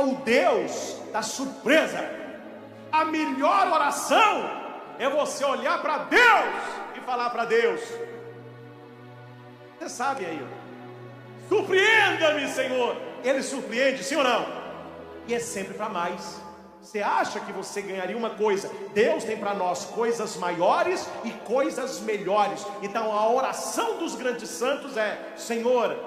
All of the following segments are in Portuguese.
o Deus da surpresa. A melhor oração é você olhar para Deus e falar para Deus: você sabe aí, surpreenda-me, Senhor. Ele surpreende, sim ou não? E é sempre para mais. Você acha que você ganharia uma coisa? Deus tem para nós coisas maiores e coisas melhores. Então a oração dos grandes santos é: Senhor,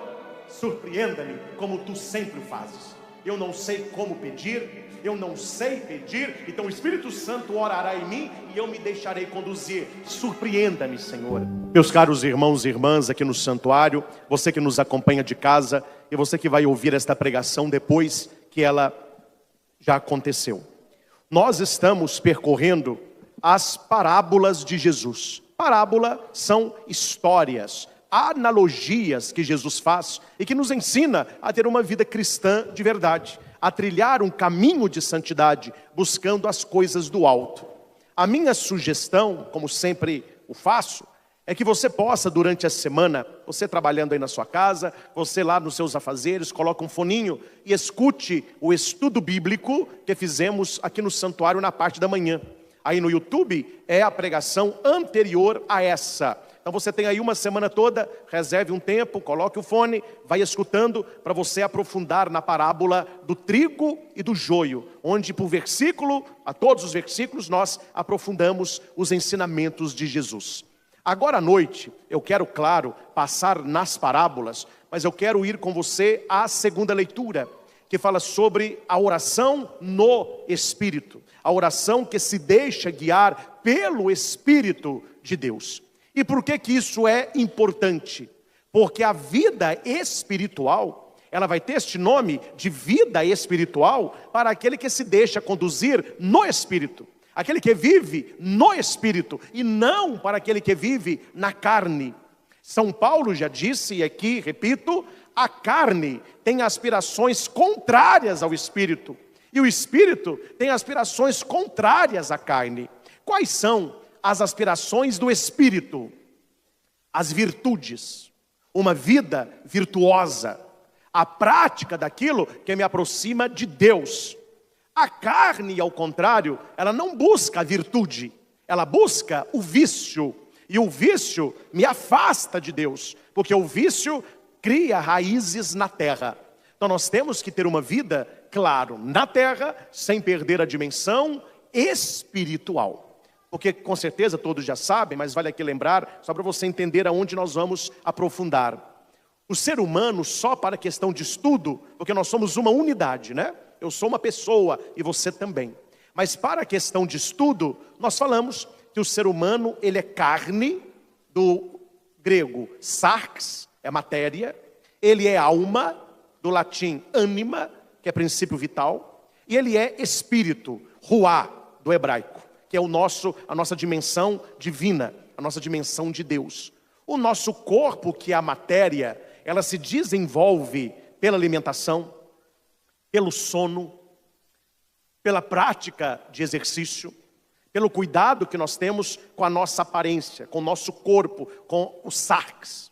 surpreenda-me como tu sempre fazes. Eu não sei como pedir, eu não sei pedir, então o Espírito Santo orará em mim e eu me deixarei conduzir. Surpreenda-me, Senhor. Meus caros irmãos e irmãs aqui no santuário, você que nos acompanha de casa e você que vai ouvir esta pregação depois que ela já aconteceu. Nós estamos percorrendo as parábolas de Jesus. Parábola são histórias, analogias que Jesus faz e que nos ensina a ter uma vida cristã de verdade, a trilhar um caminho de santidade, buscando as coisas do alto. A minha sugestão, como sempre o faço, é que você possa, durante a semana, você trabalhando aí na sua casa, você lá nos seus afazeres, coloca um foninho e escute o estudo bíblico que fizemos aqui no santuário na parte da manhã. Aí no YouTube é a pregação anterior a essa. Então você tem aí uma semana toda, reserve um tempo, coloque o fone, vai escutando para você aprofundar na parábola do trigo e do joio, onde por versículo, a todos os versículos, nós aprofundamos os ensinamentos de Jesus. Agora à noite, eu quero, claro, passar nas parábolas, mas eu quero ir com você à segunda leitura, que fala sobre a oração no Espírito, a oração que se deixa guiar pelo Espírito de Deus. E por que isso é importante? Porque a vida espiritual, ela vai ter este nome de vida espiritual para aquele que se deixa conduzir no Espírito. Aquele que vive no Espírito e não para aquele que vive na carne. São Paulo já disse, e aqui repito, a carne tem aspirações contrárias ao Espírito. E o Espírito tem aspirações contrárias à carne. Quais são as aspirações do Espírito? As virtudes, uma vida virtuosa, a prática daquilo que me aproxima de Deus. A carne, ao contrário, ela não busca a virtude, ela busca o vício. E o vício me afasta de Deus, porque o vício cria raízes na terra. Então nós temos que ter uma vida, claro, na terra, sem perder a dimensão espiritual. Porque com certeza todos já sabem, mas vale aqui lembrar, só para você entender aonde nós vamos aprofundar. O ser humano, só para a questão de estudo, porque nós somos uma unidade, né? Eu sou uma pessoa e você também. Mas para a questão de estudo, nós falamos que o ser humano, ele é carne, do grego sarx, é matéria. Ele é alma, do latim anima, que é princípio vital. E ele é espírito, ruá, do hebraico, que é a nossa dimensão divina, a nossa dimensão de Deus. O nosso corpo, que é a matéria, ela se desenvolve pela alimentação, pelo sono, pela prática de exercício, pelo cuidado que nós temos com a nossa aparência, com o nosso corpo, com o sarx.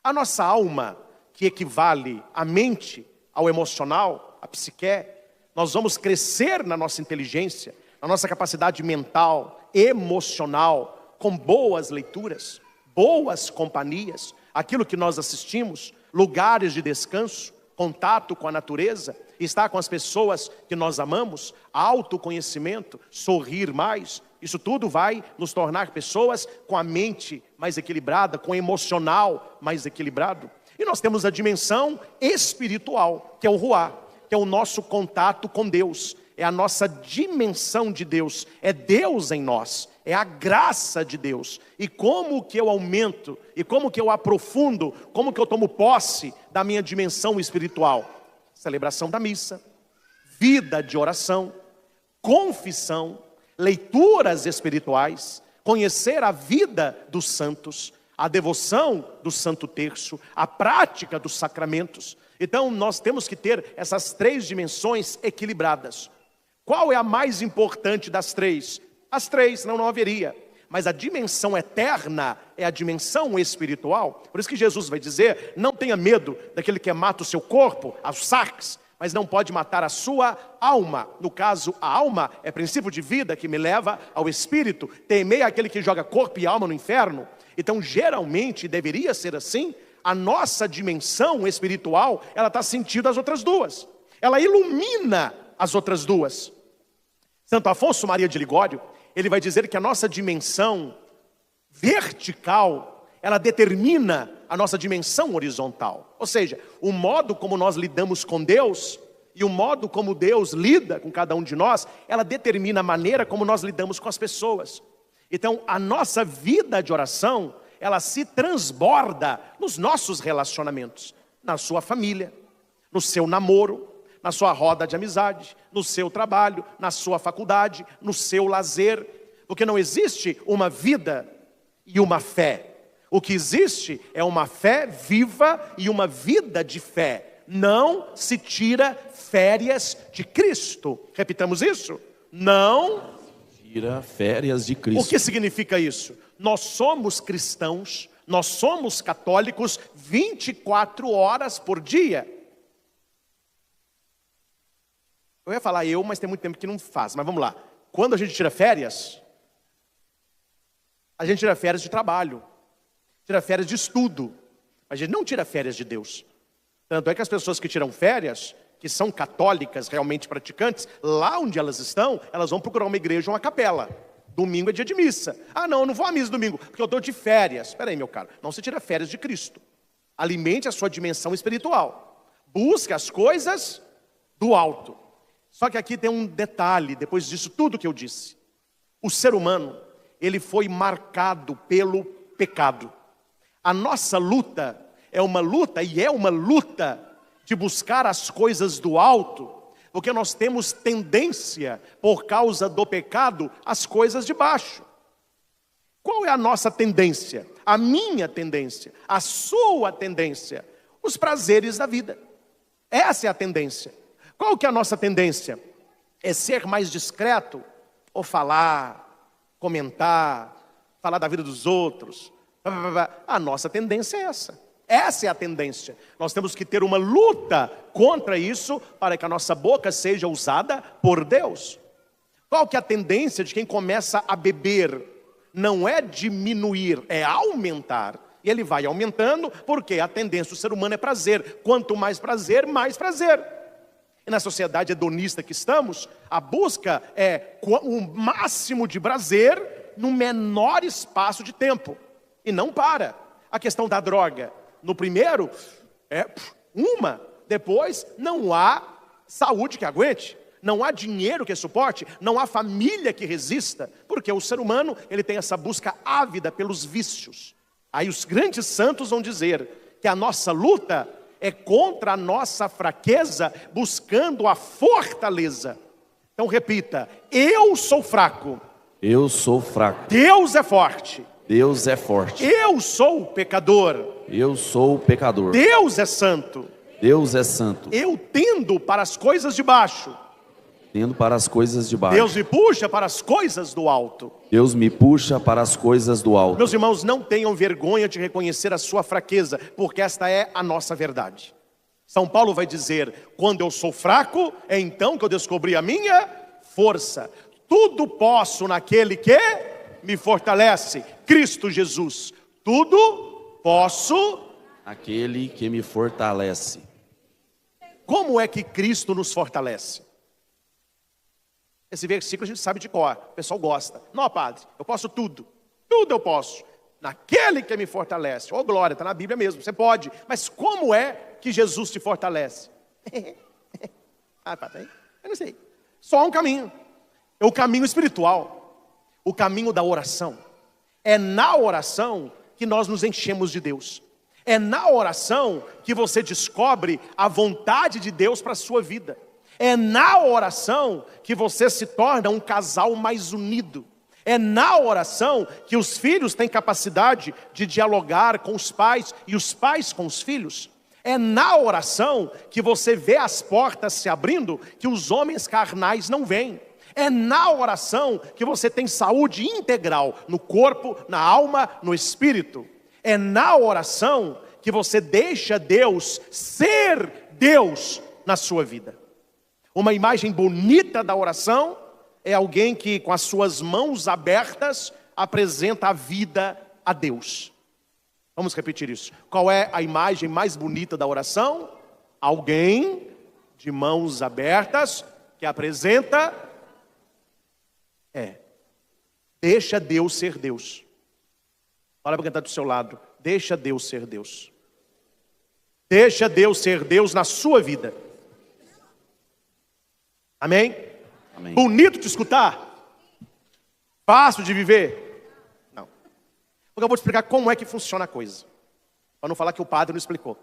A nossa alma, que equivale à mente, ao emocional, à psique, nós vamos crescer na nossa inteligência, na nossa capacidade mental, emocional, com boas leituras, boas companhias, aquilo que nós assistimos, lugares de descanso, contato com a natureza, estar com as pessoas que nós amamos, autoconhecimento, sorrir mais, isso tudo vai nos tornar pessoas com a mente mais equilibrada, com o emocional mais equilibrado. E nós temos a dimensão espiritual, que é o ruá, que é o nosso contato com Deus, é a nossa dimensão de Deus, é Deus em nós, é a graça de Deus. E como que eu aumento, e como que eu aprofundo, como que eu tomo posse da minha dimensão espiritual? Celebração da missa, vida de oração, confissão, leituras espirituais, conhecer a vida dos santos, a devoção do Santo Terço, a prática dos sacramentos. Então nós temos que ter essas três dimensões equilibradas. Qual é a mais importante das três? As três, não haveria. Mas a dimensão eterna é a dimensão espiritual. Por isso que Jesus vai dizer, não tenha medo daquele que mata o seu corpo, aos sarx, mas não pode matar a sua alma. No caso, a alma é princípio de vida que me leva ao espírito. Temei aquele que joga corpo e alma no inferno. Então, geralmente, deveria ser assim. A nossa dimensão espiritual, ela está sentindo as outras duas. Ela ilumina as outras duas. Santo Afonso Maria de Ligório, ele vai dizer que a nossa dimensão vertical, ela determina a nossa dimensão horizontal. Ou seja, o modo como nós lidamos com Deus e o modo como Deus lida com cada um de nós, ela determina a maneira como nós lidamos com as pessoas. Então, a nossa vida de oração, ela se transborda nos nossos relacionamentos, na sua família, no seu namoro, na sua roda de amizade, no seu trabalho, na sua faculdade, no seu lazer, porque não existe uma vida e uma fé. O que existe é uma fé viva e uma vida de fé. Não se tira férias de Cristo. Repitamos isso? Não tira férias de Cristo. O que significa isso? Nós somos cristãos, nós somos católicos 24 horas por dia. Eu ia falar mas tem muito tempo que não faz. Mas vamos lá. Quando a gente tira férias, a gente tira férias de trabalho, tira férias de estudo. A gente não tira férias de Deus. Tanto é que as pessoas que tiram férias, que são católicas, realmente praticantes, lá onde elas estão, elas vão procurar uma igreja ou uma capela. Domingo é dia de missa. Não, eu não vou à missa domingo, porque eu estou de férias. Espera aí, meu caro, não se tira férias de Cristo. Alimente a sua dimensão espiritual. Busque as coisas do alto. Só que aqui tem um detalhe, depois disso tudo que eu disse. O ser humano, ele foi marcado pelo pecado. A nossa luta é uma luta, de buscar as coisas do alto, porque nós temos tendência, por causa do pecado, às coisas de baixo. Qual é a nossa tendência? A minha tendência, a sua tendência, os prazeres da vida. Essa é a tendência. Qual que é a nossa tendência? É ser mais discreto, ou falar, comentar, falar da vida dos outros. A nossa tendência é essa. Essa é a tendência. Nós temos que ter uma luta contra isso, para que a nossa boca seja usada por Deus. Qual que é a tendência de quem começa a beber? Não é diminuir, é aumentar. E ele vai aumentando, porque a tendência do ser humano é prazer. Quanto mais prazer, mais prazer. E na sociedade hedonista que estamos, a busca é o máximo de prazer no menor espaço de tempo. E não para. A questão da droga. No primeiro, depois não há saúde que aguente, não há dinheiro que suporte, não há família que resista, porque o ser humano, ele tem essa busca ávida pelos vícios. Aí os grandes santos vão dizer que a nossa luta é contra a nossa fraqueza, buscando a fortaleza. Então repita, eu sou fraco. Eu sou fraco. Deus é forte. Deus é forte. Eu sou pecador. Eu sou pecador. Deus é santo. Deus é santo. Eu tendo para as coisas de baixo. Tendo para as coisas de baixo. Deus me puxa para as coisas do alto. Deus me puxa para as coisas do alto. Meus irmãos, não tenham vergonha de reconhecer a sua fraqueza, porque esta é a nossa verdade. São Paulo vai dizer, quando eu sou fraco, é então que eu descobri a minha força. Tudo posso naquele que me fortalece, Cristo Jesus. Tudo posso aquele que me fortalece. Como é que Cristo nos fortalece? Esse versículo a gente sabe de cor, o pessoal gosta. Não, padre, eu posso tudo. Tudo eu posso. Naquele que me fortalece. Oh glória, está na Bíblia mesmo, você pode. Mas como é que Jesus te fortalece? Padre, eu não sei. Só há um caminho. É o caminho espiritual. O caminho da oração. É na oração que nós nos enchemos de Deus. É na oração que você descobre a vontade de Deus para a sua vida. É na oração que você se torna um casal mais unido. É na oração que os filhos têm capacidade de dialogar com os pais e os pais com os filhos. É na oração que você vê as portas se abrindo que os homens carnais não veem. É na oração que você tem saúde integral no corpo, na alma, no espírito. É na oração que você deixa Deus ser Deus na sua vida. Uma imagem bonita da oração é alguém que com as suas mãos abertas apresenta a vida a Deus. Vamos repetir isso. Qual é a imagem mais bonita da oração? Alguém de mãos abertas que apresenta... Deixa Deus ser Deus. Fala para quem está do seu lado. Deixa Deus ser Deus. Deixa Deus ser Deus na sua vida. Amém? Amém. Bonito de escutar? Fácil de viver? Não. Porque eu vou te explicar como é que funciona a coisa. Para não falar que o padre não explicou.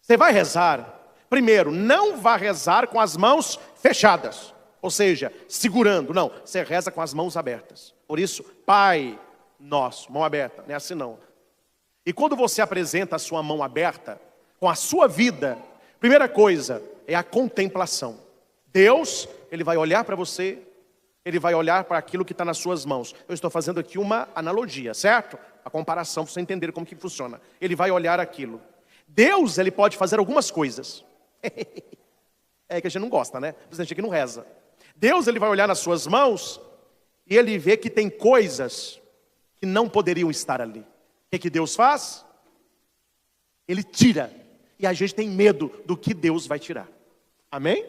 Você vai rezar. Primeiro, não vá rezar com as mãos fechadas. Ou seja, segurando. Não, você reza com as mãos abertas. Por isso, Pai Nosso, mão aberta. Não é assim não. E quando você apresenta a sua mão aberta, com a sua vida, primeira coisa é a contemplação. Deus, Ele vai olhar para você, Ele vai olhar para aquilo que está nas suas mãos. Eu estou fazendo aqui uma analogia, certo? A comparação, para você entender como que funciona. Ele vai olhar aquilo. Deus, Ele pode fazer algumas coisas. É que a gente não gosta, né? A gente aqui não reza. Deus, Ele vai olhar nas suas mãos e Ele vê que tem coisas que não poderiam estar ali. O que Deus faz? Ele tira. E a gente tem medo do que Deus vai tirar. Amém?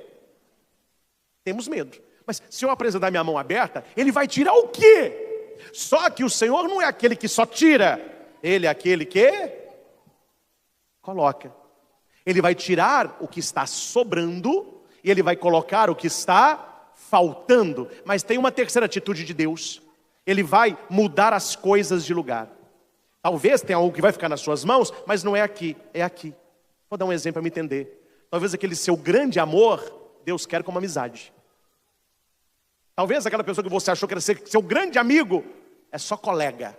Temos medo. Mas se eu apresentar minha mão aberta, Ele vai tirar o quê? Só que o Senhor não é aquele que só tira. Ele é aquele que coloca. Ele vai tirar o que está sobrando e Ele vai colocar o que está faltando. Mas tem uma terceira atitude de Deus. Ele vai mudar as coisas de lugar. Talvez tenha algo que vai ficar nas suas mãos, mas não é aqui, é aqui. Vou dar um exemplo para me entender. Talvez aquele seu grande amor, Deus quer como amizade. Talvez aquela pessoa que você achou que era seu grande amigo, é só colega.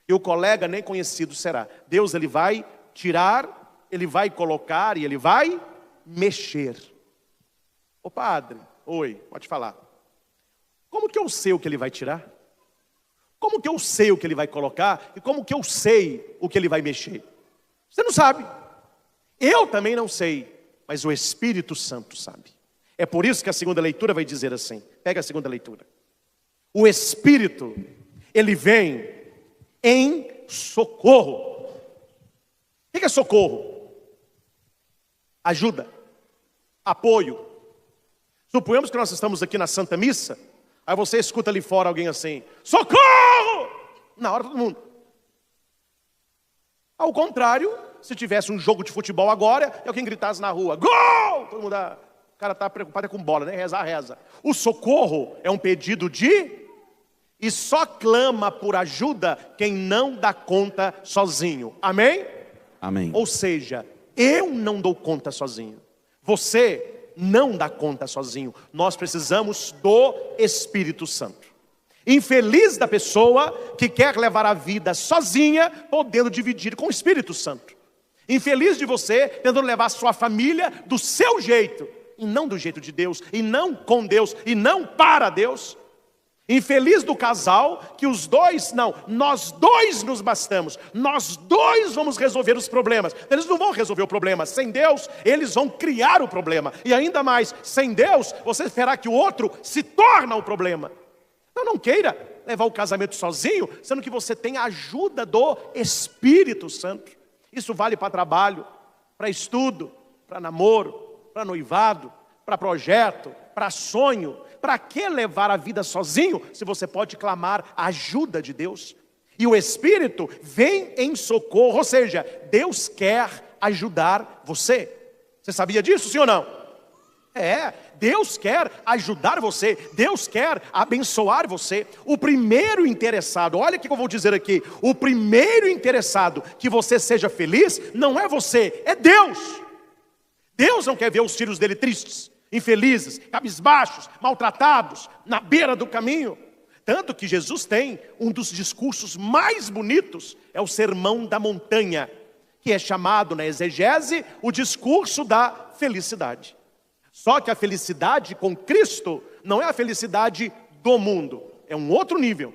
E o colega nem conhecido será. Deus, Ele vai tirar, Ele vai colocar e Ele vai mexer. Ô padre, oi, pode falar. Como que eu sei o que Ele vai tirar? Como que eu sei o que Ele vai colocar? E como que eu sei o que Ele vai mexer? Você não sabe. Eu também não sei. Mas o Espírito Santo sabe. É por isso que a segunda leitura vai dizer assim. Pega a segunda leitura. O Espírito, Ele vem em socorro. O que é socorro? Ajuda. Apoio. Suponhamos que nós estamos aqui na Santa Missa. Aí você escuta ali fora alguém assim: socorro! Na hora todo mundo. Ao contrário, se tivesse um jogo de futebol agora e alguém gritasse na rua: gol! Todo mundo, o cara está preocupado com bola, né? Rezar, reza. O socorro é um pedido de... E só clama por ajuda quem não dá conta sozinho. Amém? Amém. Ou seja, eu não dou conta sozinho. Você não dá conta sozinho. Nós precisamos do Espírito Santo. Infeliz da pessoa que quer levar a vida sozinha, podendo dividir com o Espírito Santo. Infeliz de você tentando levar a sua família do seu jeito, e não do jeito de Deus, e não com Deus, e não para Deus. Infeliz do casal que os dois, não, nós dois nos bastamos, nós dois vamos resolver os problemas. Eles não vão resolver o problema, sem Deus eles vão criar o problema. E ainda mais, sem Deus, você esperar que o outro se torne o problema. Então não queira levar o casamento sozinho, sendo que você tem a ajuda do Espírito Santo. Isso vale para trabalho, para estudo, para namoro, para noivado, para projeto, para sonho. Para que levar a vida sozinho, se você pode clamar a ajuda de Deus? E o Espírito vem em socorro, ou seja, Deus quer ajudar você. Você sabia disso, sim ou não? Deus quer ajudar você, Deus quer abençoar você. O primeiro interessado, olha o que eu vou dizer aqui, o primeiro interessado que você seja feliz, não é você, é Deus. Deus não quer ver os filhos dele tristes, infelizes, cabisbaixos, maltratados, na beira do caminho. Tanto que Jesus tem um dos discursos mais bonitos, é o Sermão da Montanha, que é chamado na exegese o discurso da felicidade. Só que a felicidade com Cristo não é a felicidade do mundo, é um outro nível.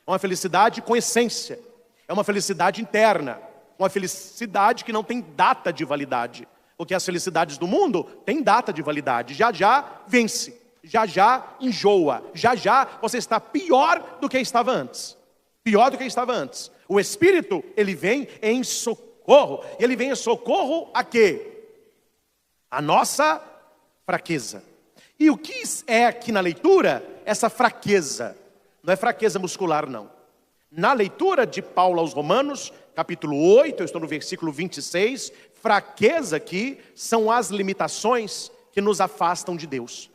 É uma felicidade com essência, é uma felicidade interna, uma felicidade que não tem data de validade. Porque as felicidades do mundo têm data de validade. Já já vence, já já enjoa, já já você está pior do que estava antes. Pior do que estava antes. O Espírito, ele vem em socorro. Ele vem em socorro a quê? A nossa fraqueza. E o que é aqui na leitura? Essa fraqueza. Não é fraqueza muscular, não. Na leitura de Paulo aos Romanos, capítulo 8, eu estou no versículo 26, fraqueza aqui são as limitações que nos afastam de Deus.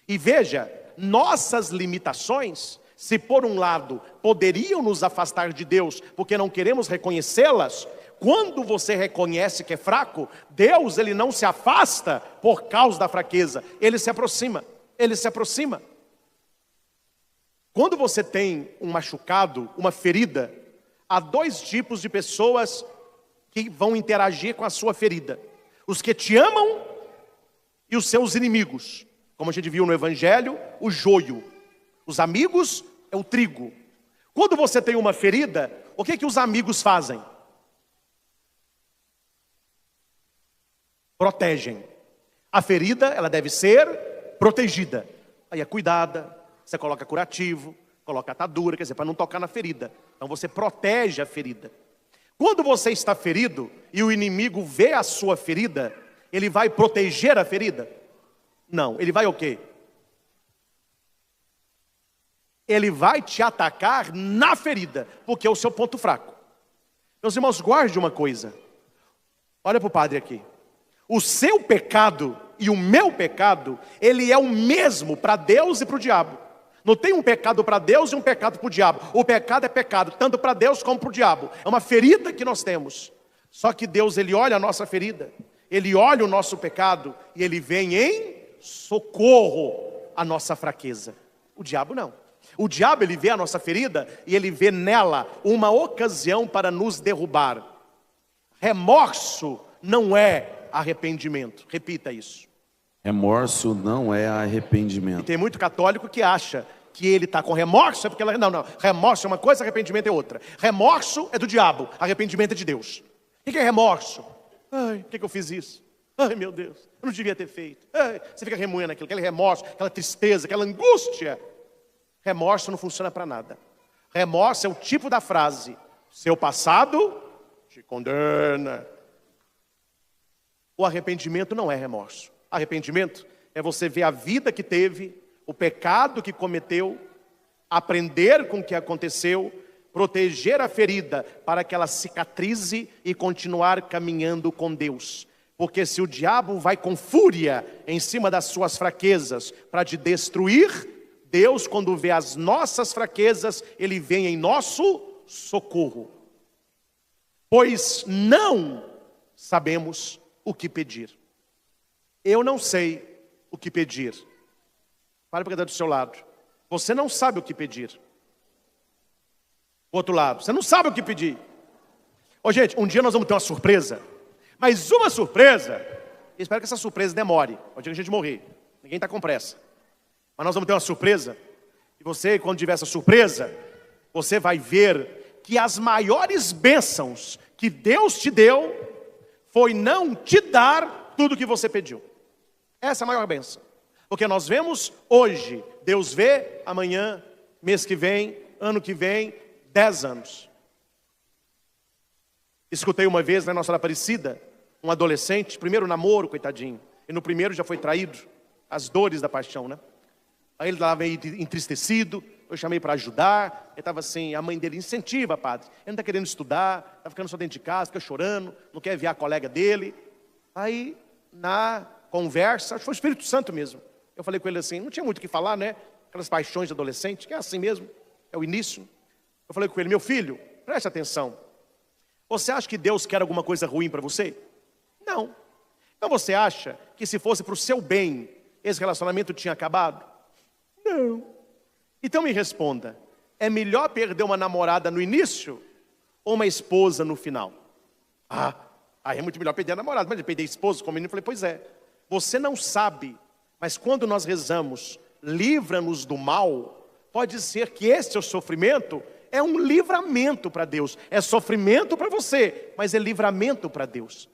E veja, nossas limitações, se por um lado poderiam nos afastar de Deus, porque não queremos reconhecê-las, quando você reconhece que é fraco, Deus, ele não se afasta por causa da fraqueza, ele se aproxima, ele se aproxima. Quando você tem um machucado, uma ferida, há dois tipos de pessoas que vão interagir com a sua ferida: os que te amam e os seus inimigos. Como a gente viu no Evangelho, o joio. Os amigos é o trigo. Quando você tem uma ferida, o que os amigos fazem? Protegem. A ferida, ela deve ser protegida. Aí é cuidada, você coloca curativo, coloca atadura, quer dizer, para não tocar na ferida. Então você protege a ferida. Quando você está ferido e o inimigo vê a sua ferida, ele vai proteger a ferida? Não, ele vai o quê? Ele vai te atacar na ferida, porque é o seu ponto fraco. Meus irmãos, guarde uma coisa. Olha para o padre aqui. O seu pecado e o meu pecado, ele é o mesmo para Deus e para o diabo. Não tem um pecado para Deus e um pecado para o diabo. O pecado é pecado, tanto para Deus como para o diabo. É uma ferida que nós temos. Só que Deus, ele olha a nossa ferida, ele olha o nosso pecado e ele vem em socorro à nossa fraqueza. O diabo não. O diabo, ele vê a nossa ferida e ele vê nela uma ocasião para nos derrubar. Remorso não é arrependimento. Repita isso. Remorso não é arrependimento. E tem muito católico que acha que ele está com remorso, é porque ela... Não. Remorso é uma coisa, arrependimento é outra. Remorso é do diabo, arrependimento é de Deus. O que é remorso? Ai, por que eu fiz isso? Ai, meu Deus, eu não devia ter feito. Ai, você fica remoendo aquilo, aquele remorso, aquela tristeza, aquela angústia. Remorso não funciona para nada. Remorso é o tipo da frase: seu passado te condena. O arrependimento não é remorso. Arrependimento é você ver a vida que teve, o pecado que cometeu, aprender com o que aconteceu, proteger a ferida para que ela cicatrize e continuar caminhando com Deus. Porque se o diabo vai com fúria em cima das suas fraquezas para te destruir, Deus, quando vê as nossas fraquezas, ele vem em nosso socorro. Pois não sabemos o que pedir. Eu não sei o que pedir. Para para do seu lado. Você não sabe o que pedir. O outro lado, você não sabe o que pedir. Ô gente, um dia nós vamos ter uma surpresa. Mas uma surpresa, espero que essa surpresa demore, o dia que a gente morrer. Ninguém está com pressa. Mas nós vamos ter uma surpresa. E você, quando tiver essa surpresa, você vai ver que as maiores bênçãos que Deus te deu foi não te dar tudo o que você pediu. Essa é a maior bênção. Porque nós vemos hoje, Deus vê amanhã, mês que vem, ano que vem, 10 anos. Escutei uma vez na Nossa Senhora Aparecida, um adolescente, primeiro namoro, coitadinho, e no primeiro já foi traído, as dores da paixão, né? Aí ele estava meio entristecido, eu chamei para ajudar, ele estava assim, a mãe dele incentiva, padre, ele não está querendo estudar, está ficando só dentro de casa, fica chorando, não quer ver a colega dele. Aí, na conversa, acho que foi o Espírito Santo mesmo, eu falei com ele assim, não tinha muito o que falar, né? Aquelas paixões de adolescente, que é assim mesmo, é o início. Eu falei com ele, meu filho, preste atenção. Você acha que Deus quer alguma coisa ruim para você? Não. Então você acha que se fosse para o seu bem, esse relacionamento tinha acabado? Não. Então me responda, é melhor perder uma namorada no início ou uma esposa no final? Aí é muito melhor perder a namorada, mas perder a esposa, como menino, eu falei, pois é. Você não sabe, mas quando nós rezamos, livra-nos do mal, pode ser que esse seu sofrimento é um livramento para Deus. É sofrimento para você, mas é livramento para Deus.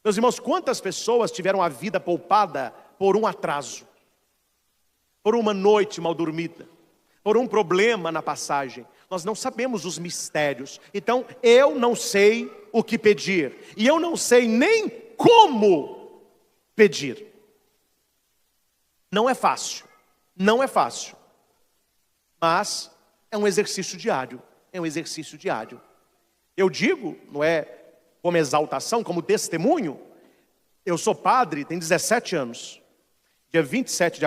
Meus irmãos, quantas pessoas tiveram a vida poupada por um atraso, por uma noite mal dormida, por um problema na passagem? Nós não sabemos os mistérios. Então, eu não sei o que pedir. E eu não sei nem como pedir. Não é fácil. Não é fácil. Mas é um exercício diário. É um exercício diário. Eu digo, não é como exaltação, como testemunho. Eu sou padre, tenho 17 anos. Dia 27 de agosto.